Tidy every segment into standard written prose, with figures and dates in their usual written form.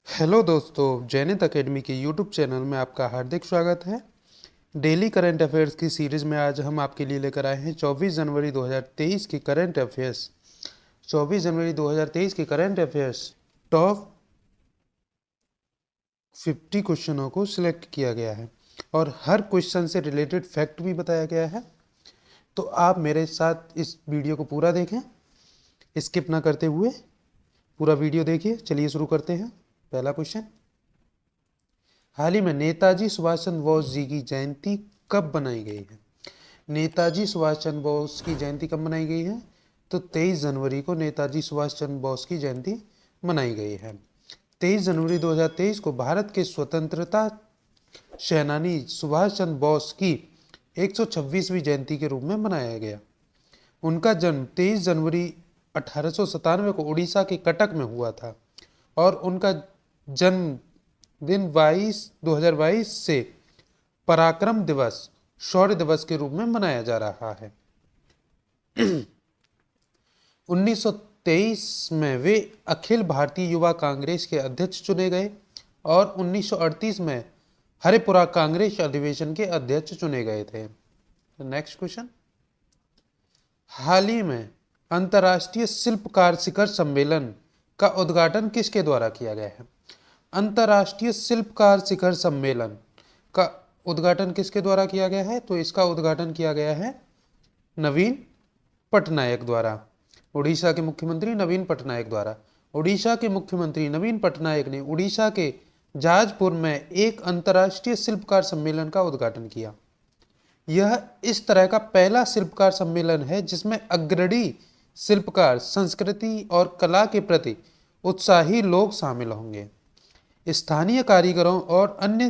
Hello दोस्तों, जैनित academy के YouTube channel में आपका हार्दिक स्वागत है। डेली करंट अफेयर्स की सीरीज़ में आज हम आपके लिए लेकर आए हैं 24 जनवरी 2023 की करंट अफेयर्स। 24 जनवरी 2023 के करंट अफेयर्स टॉप 50 क्वेश्चनों को सिलेक्ट किया गया है और हर क्वेश्चन से रिलेटेड फैक्ट भी बताया गया है। तो आप मेरे साथ इस वीडियो को पूरा देखें, स्किप ना करते हुए पूरा वीडियो देखिए। चलिए शुरू करते हैं। पहला क्वेश्चन, हाल ही में नेताजी सुभाष चंद्र बोस जी की जयंती कब बनाई गई है? नेताजी सुभाष चंद्र बोस की जयंती कब मनाई गई है? तो 23 जनवरी को नेताजी सुभाष चंद्र बोस की जयंती मनाई गई है। 23 जनवरी 2023 को भारत के स्वतंत्रता सेनानी सुभाष चंद्र बोस की 126वीं जयंती के रूप में मनाया गया। उनका जन्म 23 जनवरी 1897 को उड़ीसा के कटक में हुआ था और उनका जन्म दिन 2022 से पराक्रम दिवस, शौर्य दिवस के रूप में मनाया जा रहा है। 1923 में वे अखिल भारतीय युवा कांग्रेस के अध्यक्ष चुने गए और 1938 में हरिपुरा कांग्रेस अधिवेशन के अध्यक्ष चुने गए थे। नेक्स्ट क्वेश्चन, हाल ही में अंतर्राष्ट्रीय शिल्पकार शिखर सम्मेलन का उद्घाटन किसके द्वारा किया गया है? अंतर्राष्ट्रीय शिल्पकार शिखर सम्मेलन का उद्घाटन किसके द्वारा किया गया है? तो इसका उद्घाटन किया गया है नवीन पटनायक द्वारा, उड़ीसा के मुख्यमंत्री नवीन पटनायक द्वारा। उड़ीसा के मुख्यमंत्री नवीन पटनायक ने उड़ीसा के जाजपुर में एक अंतर्राष्ट्रीय शिल्पकार सम्मेलन का उद्घाटन किया। यह इस तरह का पहला शिल्पकार सम्मेलन है जिसमें अग्रणी शिल्पकार, संस्कृति और कला के प्रति उत्साही लोग शामिल होंगे। स्थानीय कारीगरों और अन्य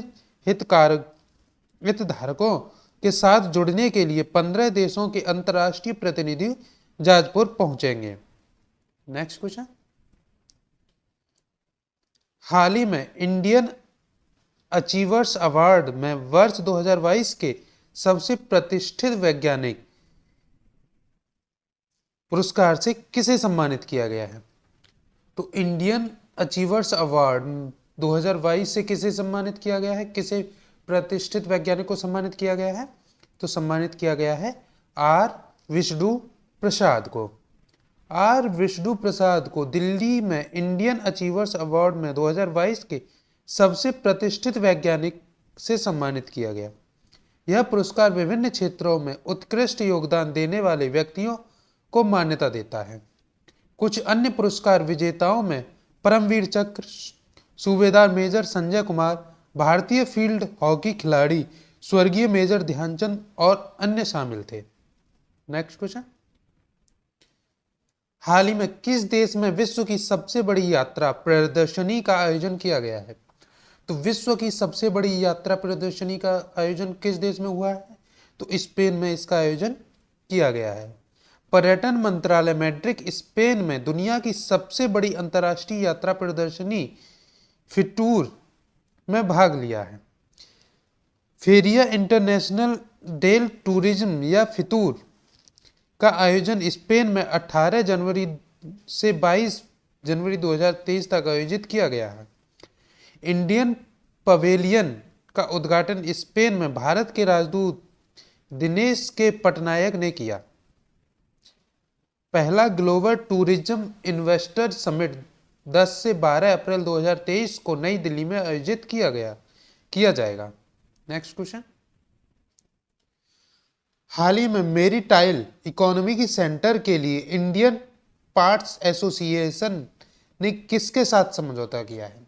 हितधारकों के साथ जुड़ने के लिए 15 देशों के अंतर्राष्ट्रीय प्रतिनिधि जाजपुर पहुंचेंगे। नेक्स्ट क्वेश्चन, हाल ही में इंडियन अचीवर्स अवार्ड में वर्ष 2022 के सबसे प्रतिष्ठित वैज्ञानिक पुरस्कार से किसे सम्मानित किया गया है? तो इंडियन अचीवर्स अवार्ड 2022 से किसे सम्मानित किया गया है? किसे प्रतिष्ठित वैज्ञानिक को सम्मानित किया गया है? तो सम्मानित किया गया है आर विष्णु प्रसाद को। आर विष्णु प्रसाद को दिल्ली में इंडियन अचीवर्स अवार्ड में 2022 के सबसे प्रतिष्ठित वैज्ञानिक से सम्मानित किया गया। यह पुरस्कार विभिन्न क्षेत्रों में उत्कृष्ट योगदान देने वाले व्यक्तियों को मान्यता देता है। कुछ अन्य पुरस्कार विजेताओं में परमवीर चक्र, सूबेदार मेजर संजय कुमार, भारतीय फील्ड हॉकी खिलाड़ी स्वर्गीय मेजर ध्यानचंद और अन्य शामिल थे। नेक्स्ट क्वेश्चन, हाल ही में किस देश में विश्व की सबसे बड़ी यात्रा प्रदर्शनी का आयोजन किया गया है? तो विश्व की सबसे बड़ी यात्रा प्रदर्शनी का आयोजन किस देश में हुआ है? तो स्पेन में इसका आयोजन किया गया है। पर्यटन मंत्रालय मैड्रिड स्पेन में दुनिया की सबसे बड़ी अंतर्राष्ट्रीय यात्रा प्रदर्शनी फिटूर में भाग लिया है। फेरिया इंटरनेशनल डेल टूरिज्म या फितूर का आयोजन स्पेन में 18 जनवरी से 22 जनवरी 2023 तक आयोजित किया गया है। इंडियन पवेलियन का उद्घाटन स्पेन में भारत के राजदूत दिनेश के पटनायक ने किया। पहला ग्लोबल टूरिज्म इन्वेस्टर समिट 10 से 12 अप्रैल 2023 को नई दिल्ली में आयोजित किया जाएगा। नेक्स्ट क्वेश्चन, हाल ही में मेरीटाइल इकोनॉमी सेंटर के लिए इंडियन पार्ट्स एसोसिएशन ने किसके साथ समझौता किया है?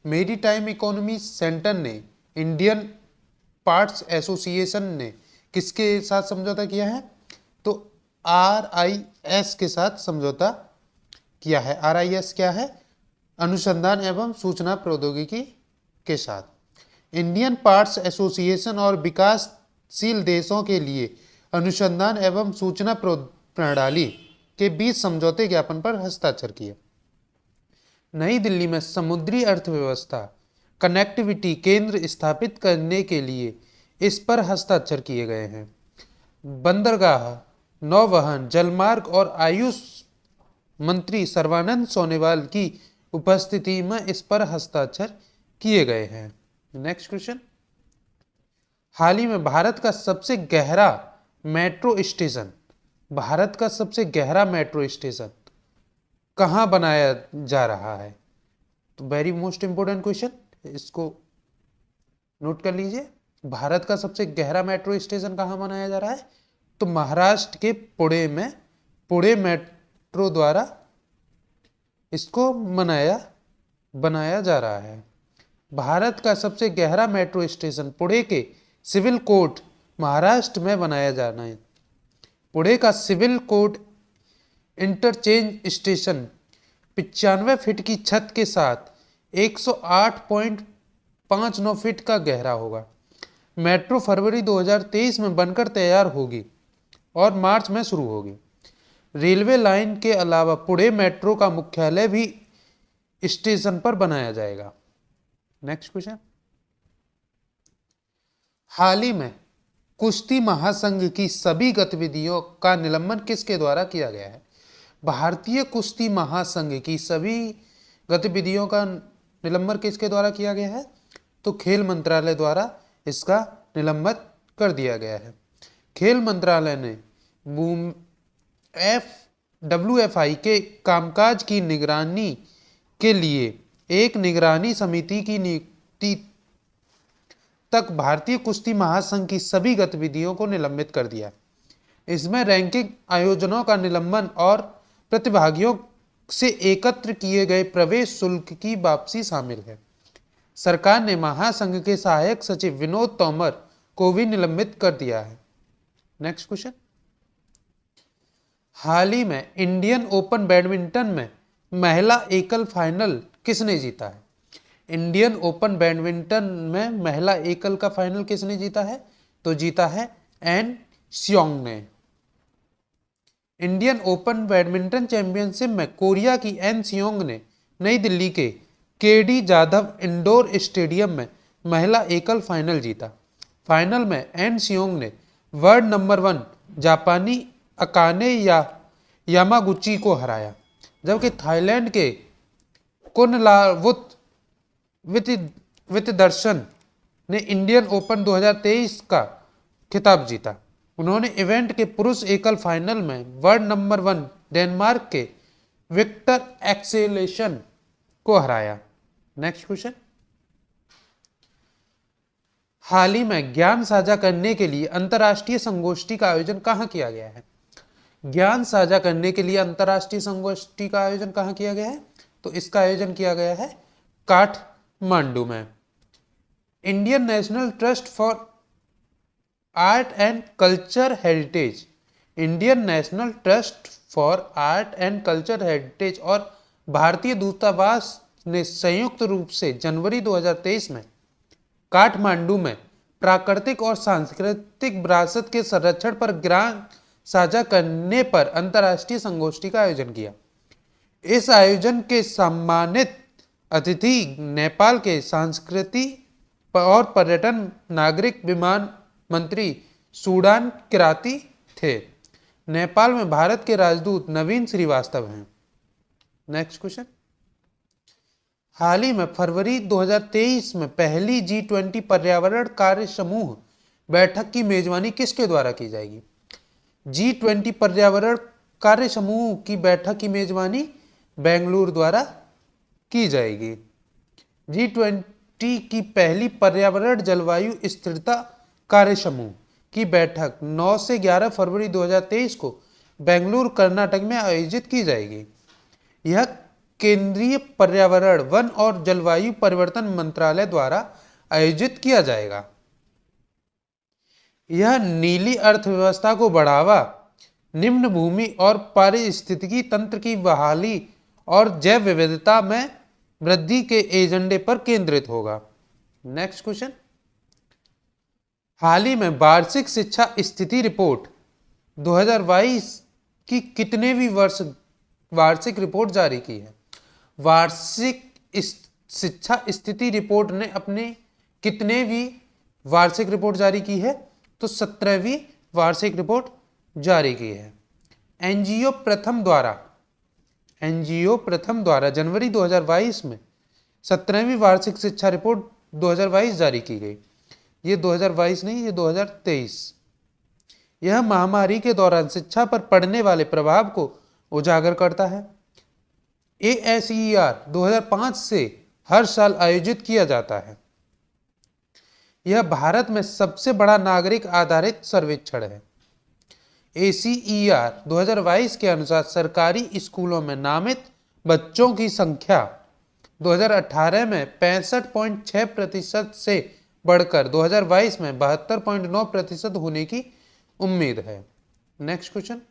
मेरीटाइम इकोनॉमी सेंटर ने इंडियन पार्ट्स एसोसिएशन ने किसके साथ समझौता किया है? तो RIS के साथ समझौता किया है। RIS क्या है? अनुसंधान एवं सूचना प्रौद्योगिकी के साथ। इंडियन पार्ट्स एसोसिएशन और विकासशील देशों के लिए अनुसंधान एवं सूचना प्रणाली के बीच समझौते ज्ञापन पर हस्ताक्षर किए। नई दिल्ली में समुद्री अर्थव्यवस्था कनेक्टिविटी केंद्र स्थापित करने के लिए इस पर हस्ताक्षर किए गए हैं। बंदरगाह, नौवहन, जलमार्ग और आयुष मंत्री सर्बानंद सोनोवाल की उपस्थिति में इस पर हस्ताक्षर किए गए हैं। नेक्स्ट क्वेश्चन, हाल ही में भारत का सबसे गहरा मेट्रो स्टेशन, भारत का सबसे गहरा मेट्रो स्टेशन कहाँ बनाया जा रहा है? तो वेरी मोस्ट इंपोर्टेंट क्वेश्चन, इसको नोट कर लीजिए। भारत का सबसे गहरा मेट्रो स्टेशन कहाँ बनाया जा रहा है? तो महाराष्ट्र के पुणे में, पुणे मेट्रो द्वारा इसको बनाया जा रहा है। भारत का सबसे गहरा मेट्रो स्टेशन पुणे के सिविल कोर्ट महाराष्ट्र में बनाया जाना है। पुणे का civil court interchange station 95 feet की छत के साथ 108.59 फीट का गहरा होगा। मेट्रो फरवरी 2023 में बनकर तैयार होगी और मार्च में शुरू होगी। रेलवे लाइन के अलावा पुणे मेट्रो का मुख्यालय भी स्टेशन पर बनाया जाएगा। नेक्स्ट क्वेश्चन, हाल ही में कुश्ती महासंघ की सभी गतिविधियों का निलंबन किसके द्वारा किया गया है? भारतीय कुश्ती महासंघ की सभी गतिविधियों का निलंबन किसके द्वारा किया गया है? तो खेल मंत्रालय द्वारा इसका निलंबन कर दिया गया है। खेल मंत्रालय ने WFI के कामकाज की निगरानी के लिए एक निगरानी समिति की नियुक्ति तक भारतीय कुश्ती महासंघ की सभी गतिविधियों को निलंबित कर दिया। इसमें रैंकिंग आयोजनों का निलंबन और प्रतिभागियों से एकत्र किए गए प्रवेश शुल्क की वापसी शामिल है। सरकार ने महासंघ के सहायक सचिव विनोद तोमर को भी निलंबित कर दिया है। नेक्स्ट क्वेश्चन, हाल ही में इंडियन ओपन बैडमिंटन में महिला एकल फाइनल किसने जीता है? इंडियन ओपन बैडमिंटन में महिला एकल का फाइनल किसने जीता है? तो जीता है एन सियोंग ने। इंडियन ओपन बैडमिंटन चैंपियनशिप में कोरिया की एन सियोंग ने नई दिल्ली के केडी जाधव इंडोर स्टेडियम में महिला एकल फाइनल जीता। फाइनल में एन सियोंग ने वर्ल्ड नंबर 1 जापानी अकाने यामागुची को हराया, जबकि थाईलैंड के कुनलावुत वितदर्शन ने इंडियन ओपन 2023 का खिताब जीता। उन्होंने इवेंट के पुरुष एकल फाइनल में वर्ल्ड नंबर 1 डेनमार्क के विक्टर एक्सेलेशन को हराया। नेक्स्ट क्वेश्चन, हाल ही में ज्ञान साझा करने के लिए अंतर्राष्ट्रीय संगोष्ठी का आयोजन कहाँ किया गया है? ज्ञान साझा करने के लिए अंतर्राष्ट्रीय संगोष्ठी का आयोजन कहाँ किया गया है? तो इसका आयोजन किया गया है काठमांडू में। Indian national trust for art and culture heritage, Indian national trust for art and culture heritage और भारतीय दूतावास ने संयुक्त रूप से जनवरी 2023 में काठमांडू में प्राकृतिक और सांस्कृतिक विरासत के संरक्षण पर ज्ञान साझा करने पर अंतर्राष्ट्रीय संगोष्ठी का आयोजन किया। इस आयोजन के सम्मानित अतिथि नेपाल के संस्कृति और पर्यटन नागरिक विमान मंत्री सूडान किराती थे। नेपाल में भारत के राजदूत नवीन श्रीवास्तव हैं। नेक्स्ट क्वेश्चन, हाल ही में फरवरी 2023 में पहली G20 पर्यावरण कार्य समूह बैठक की मेजबानी किसके द्वारा की जाएगी? G20 पर्यावरण कार्य समूह की बैठक की मेजबानी बेंगलुरु द्वारा की जाएगी। G20 की पहली पर्यावरण जलवायु स्थिरता कार्य समूह की बैठक 9 से 11 फरवरी 2023 को बेंगलुरु कर्नाटक में आयोजित की जाएगी। यह केंद्रीय पर्यावरण, वन और जलवायु परिवर्तन मंत्रालय द्वारा आयोजित किया जाएगा। यह नीली अर्थव्यवस्था को बढ़ावा, निम्न भूमि और पारिस्थितिकी तंत्र की बहाली और जैव विविधता में वृद्धि के एजेंडे पर केंद्रित होगा। नेक्स्ट क्वेश्चन, हाल ही में वार्षिक शिक्षा स्थिति रिपोर्ट 2022 की कितनेवीं वर्ष वार्षिक रिपोर्ट जारी की है? वार्षिक शिक्षा स्थिति रिपोर्ट ने अपने कितनेवीं वार्षिक रिपोर्ट जारी की है? तो 17वीं वार्षिक रिपोर्ट जारी की है। एनजीओ प्रथम द्वारा एनजीओ प्रथम द्वारा जनवरी 2022 में 17वीं वार्षिक शिक्षा रिपोर्ट 2022 जारी की गई। ये 2022 नहीं, ये 2023। यह महामारी के दौरान शिक्षा पर पड़ने वाले प्रभाव को उजागर करता है। ASER 2005 से हर साल आयोजित किया जाता है। यह भारत में सबसे बड़ा नागरिक आधारित सर्वेक्षण है। ACER 2022 के अनुसार सरकारी स्कूलों में नामित बच्चों की संख्या 2018 में 65.6% से बढ़कर 2022 में 72.9% होने की उम्मीद है। नेक्स्ट क्वेश्चन,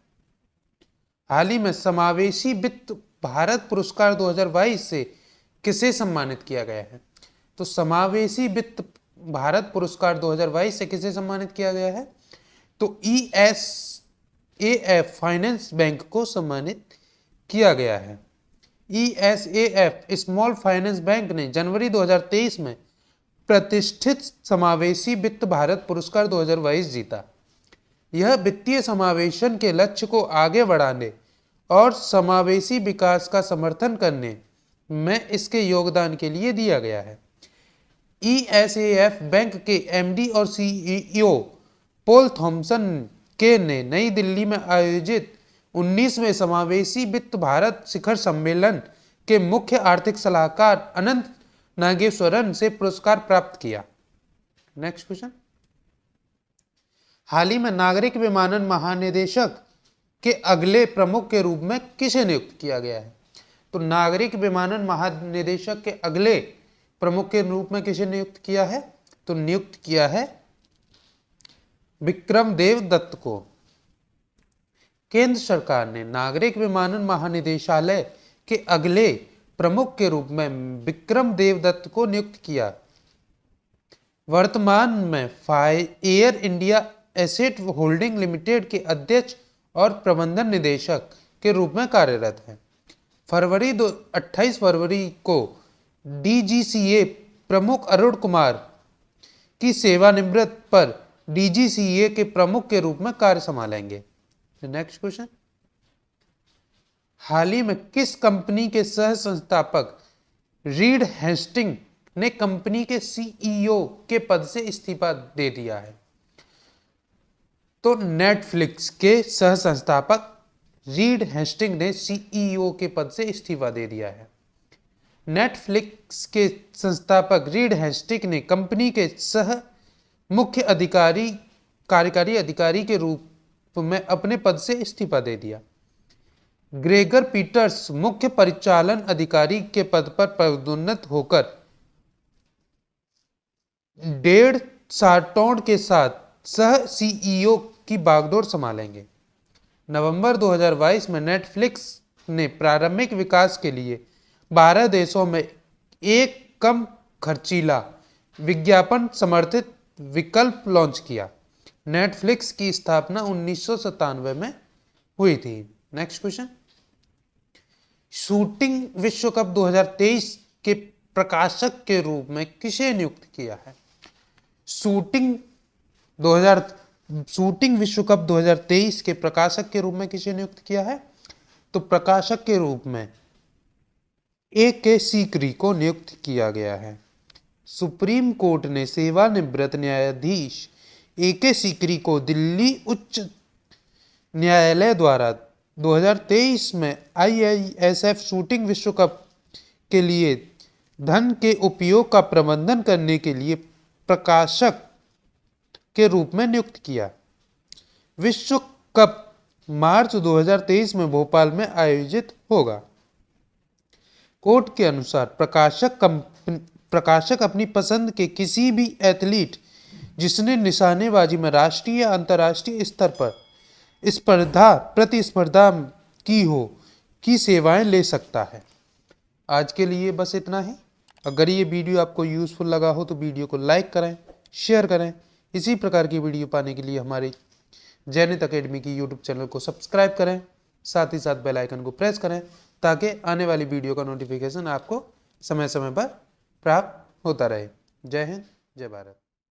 हाल ही में समावेशी वित्त भारत पुरस्कार 2022 से किसे सम्मानित किया गया है? तो समावेशी वित्त भारत पुरस्कार 2022 से किसे सम्मानित किया गया है? तो ESAF फाइनेंस बैंक को सम्मानित किया गया है। ESAF स्मॉल फाइनेंस बैंक ने जनवरी 2023 में प्रतिष्ठित समावेशी वित्त भारत पुरस्कार 2022 जीता। यह वित्तीय समावेशन के लक्ष्य को आगे बढ़ाने और समावेशी विकास का समर्थन करने में इसके योगदान के लिए दिया गया है। ESAF बैंक के MD और CEO पॉल थॉमसन के ने नई दिल्ली में आयोजित 19वें समावेशी वित्त भारत शिखर सम्मेलन के मुख्य आर्थिक सलाहकार अनंत नागेश्वरन से पुरस्कार प्राप्त किया। नेक्स्ट क्वेश्चन, हाल ही में नागरिक विमानन महानिदेशक के अगले प्रमुख के रूप में किसे नियुक्त किया गया है? तो नागरिक विमानन महानिदेशक के अगले प्रमुख के रूप में किसे नियुक्त किया है? तो नियुक्त किया है विक्रम देव दत्त को। केंद्र सरकार ने नागरिक विमानन महानिदेशालय के अगले प्रमुख के रूप में विक्रम देव दत्त को नियुक्त किया। वर्तमान में air India asset holding limited के अध्यक्ष और प्रबंधन निदेशक के रूप में कार्यरत है। 28 फरवरी को DGCA प्रमुख अरुण कुमार की सेवानिवृत्ति पर DGCA के प्रमुख के रूप में कार्य संभालेंगे। नेक्स्ट क्वेश्चन, हाल ही में किस कंपनी के सह संस्थापक रीड हेस्टिंग ने कंपनी के CEO के पद से इस्तीफा दे दिया है? तो नेटफ्लिक्स के सह संस्थापक रीड हेस्टिंग ने CEO के पद से इस्तीफा दे दिया है। नेटफ्लिक्स के संस्थापक रीड हेस्टिंग ने कंपनी के सह मुख्य कार्यकारी अधिकारी के रूप में अपने पद से इस्तीफा दे दिया। ग्रेगर पीटर्स मुख्य परिचालन अधिकारी के पद पर पदोन्नत होकर डेढ़ साटोड के साथ सह CEO की बागडोर संभालेंगे। नवंबर 2022 में नेटफ्लिक्स ने प्रारंभिक विकास के लिए 12 देशों में एक कम खर्चीला विज्ञापन समर्थित विकल्प लॉन्च किया। नेटफ्लिक्स की स्थापना 1997 में हुई थी। नेक्स्ट क्वेश्चन, शूटिंग विश्व कप 2023 के प्रकाशक के रूप में किसे नियुक्त किया है? शूटिंग विश्व कप 2023 के प्रकाशक के रूप में किसे नियुक्त किया है? तो प्रकाशक के रूप में AK सीकरी को नियुक्त किया गया है। सुप्रीम कोर्ट ने सेवानिवृत्त न्यायाधीश AK सीकरी को दिल्ली उच्च न्यायालय द्वारा 2023 में IISF शूटिंग विश्व कप के लिए धन के उपयोग का प्रबंधन करने के लिए प्रकाशक के रूप में नियुक्त किया। विश्व कप मार्च 2023 में भोपाल में आयोजित होगा। कोर्ट के अनुसार प्रकाशक अपनी पसंद के किसी भी एथलीट जिसने निशानेबाजी में राष्ट्रीय या अंतर्राष्ट्रीय स्तर पर प्रतिस्पर्धा की हो की सेवाएं ले सकता है। आज के लिए बस इतना ही। अगर ये वीडियो आपको यूजफुल लगा हो तो वीडियो को लाइक करें, शेयर करें। इसी प्रकार की वीडियो पाने के लिए हमारे जैनित अकेडमी की यूट्यूब चैनल को सब्सक्राइब करें, साथ ही साथ बेल आइकन को प्रेस करें ताकि आने वाली वीडियो का नोटिफिकेशन आपको समय समय पर प्राप्त होता रहे। जय हिंद, जय भारत।